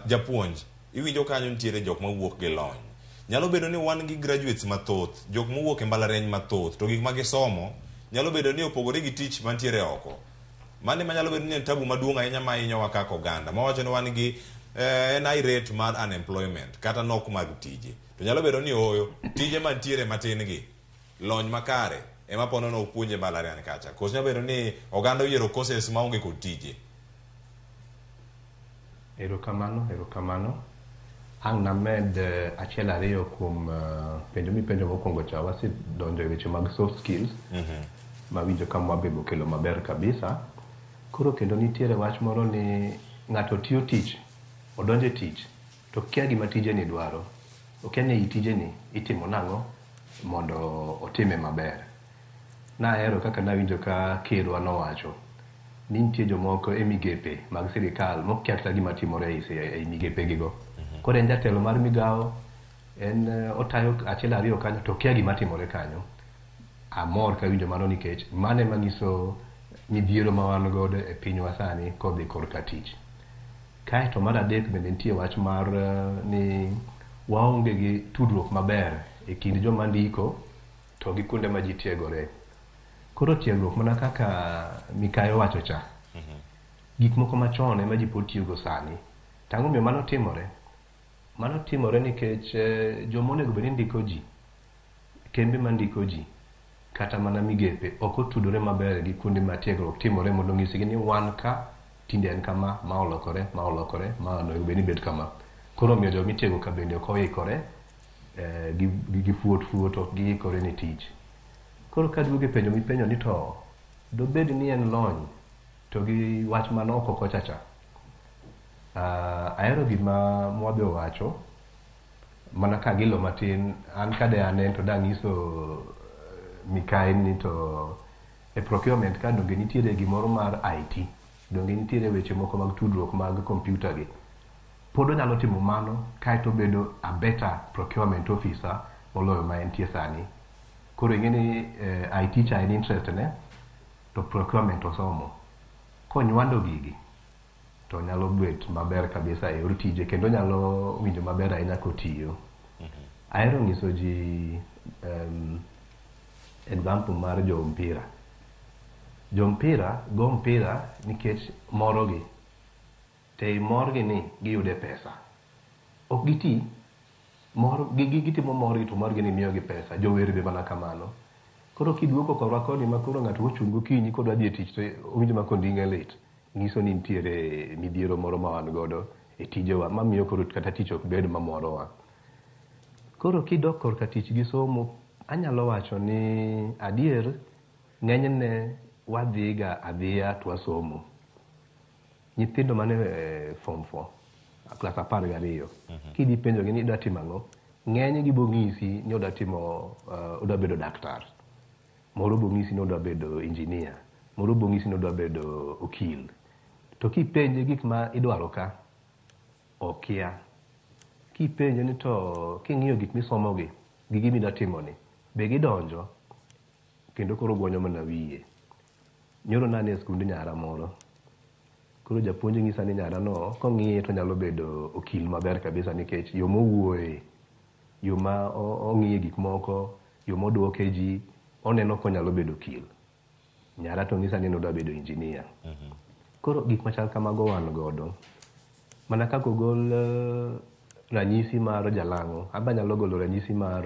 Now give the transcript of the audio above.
Japuonj, iwinjo kanyo nitiere jok mawuok gi lony. Nyalo bedo ni wan gi graduates mathoth, jok mawuok e mbalariany mathoth, to gik ma gisomo nyalo bedo ni opogore gi tich mantiere oko. Mano ema nyalo bedo ni en tabu maduong' ahinya ma hinyowa kaka oganda. Mawacho ni wan gi en high rate mar unemployment kata nok mag tije. To nyalo bedo ni oyo tije mantiere matin gi lony makare ema pono no puonje mbalariany kacha. Koso nyalo bedo ni oganda oyiero courses maonge kod tije. Erokamano. Ang' named achiel ariyo kuom penjo mipenjo mokwongo cha wasedonjo e weche mag soft skills mawinjo ka Mabe okelo maber kabisa. Koro kendo nitiere wach moro ni ng'ato tiyo tich, odonjo e tich, to kia gima tijeni dwaro. Okia ni tijeni itimo nang'o mondo otime maber. Nahero kaka nawinjo ka kerwa nowacho ni nitie jomoko e migepe mag sirikal mokia kata gima timore e migepe gigo. Koro en jatelo mar migawo, en otayo achiel ariyo kanyo to kia gima timore kanyo. Amor ka winjo mano nikech mano ema nyiso midhiero ma wan godo e pinywa sani kodhi korka tich. Kaeto mar adek bende nitie wach mar ni waonge gi tudruok maber e kind joma ndiko to gi kuonde ma ji tiegore. Koro tiegruok mana kaka Mikayo wacho cha. Gik moko machon ema ji pod tiyogo sani. Tang'o miyo mano timore? Mano timore nikech jomonego bed ni ndiko ji, kembe ma ndiko ji, kata mana migepe ok otudore maber gi kuonde ma tiegruok timore mondo onyisgi ni wan ka tinde en kama ma olokore ma onego bed ni bed kama. Koro miyo joma itiego ka bende ok oikore gi fuot ok giikore ne tich. Koro kaduogo e penjo mipenjo ni to dobed ni en lony to gi wach manoko kocha cha. Ahero gima Mwabe owacho mana ka gilo matin, an kade anen to dang'iso Mikayi ni to e procurement ka donge nitiere gimoro mar IT, donge nitiere weche moko mag tudruok mag kompyuta gi. Pod onyalo timo mano kaeto bedo a better procurement officer moloyo ma entie sani. Koro ing'e ni IT cha en interest ne to procurement osomo. Konywando gigi to nyalo bet maber kabisa e yor tije kendo nyalo winjo maber ahinya kotiyo. Ahero nyiso ji example mar jo mpira. Jo mpira go mpira nikech morogi. Te morgi ni giyude pesa. Ok giti, gitimo morgi to morgi ni miyogi pesa. Jo wer be mana kamano. Koro kiduoko korwa koni ma koro ng'ato ochungo kinyi kodwa dhi e tich to owinjo ma konding'e lit. Nyiso ni nitiere midhiero moro ma wan godo e tijewa mamiyo koro kata tich ok bed mamorowa. Koro kidok korka tich gi somo, anyalo wacho ni adier ng'enyne wadhiga adhiya to wasomo. Nyithindo mane form 4, klas 12, kidhi penjogi ni idwa timo ang'o, ng'eny gi bong'isi ni odwa bedo daktar, moro bong'isi ni odwa bedo injinia, moro bong'isi ni odwa bedo okil. To kipenje gik ma idwaro ka, okia. Kipenje ni to king'iyo gik misomogi, gi gima idwa timoni, be gidonjo, kendo koro guonyo mana wiye. Nyoro nane e skund nyara moro. Koro japuonj ng'isa ni nyarano kong'iye to nyalo bedo okil maber kabisa nikech yo mowuoye, yo ma ong'iye gik moko, yo moduoke ji, oneno konyalo bedo okil. Nyara to ng'isa ni odwa bedo injinia. Koro gik machal kamago wan godo. Mana kako gol ranyisi mar jalang'o, aba nyalo golo ranyisi mar